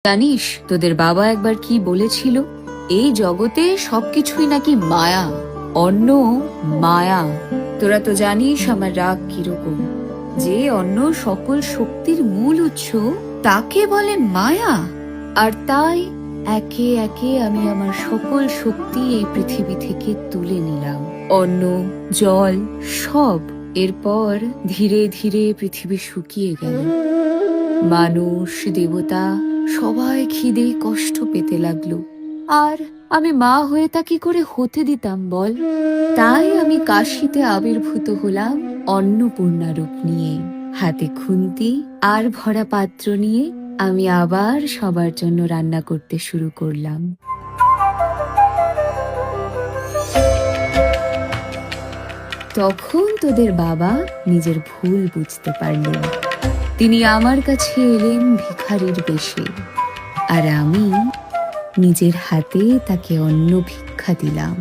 জানিস তোদের বাবা একবার কি বলেছিল? এই জগতে সবকিছুই নাকি মায়া, অন্ন মায়া। তোরা তো জানিস আমার রাগ কিরকম। যে অন্ন সকল শক্তির মূল উৎস তাকে বলে মায়া। আর তাই একে একে আমি আমার সকল শক্তি এই পৃথিবী থেকে তুলে নিলাম, অন্ন জল সব। এরপর ধীরে ধীরে পৃথিবী শুকিয়ে গেল। মানুষ দেবতা সবাই খিদে কষ্ট পেতে লাগলো। আর আমি মা হয়ে তা কি করে হতে দিতাম বল? তাই আমি কাশিতে আবির্ভূত হলাম অন্নপূর্ণা রূপ নিয়ে। হাতে খুন্তি আর ভরা পাত্র নিয়ে আমি আবার সবার জন্য রান্না করতে শুরু করলাম। তখন তোদের বাবা নিজের ভুল বুঝতে পারলেন। তিনি আমার কাছে এলেন ভিখারির বেশে, আর আমি নিজের হাতে তাকে অন্ন ভিক্ষা দিলাম।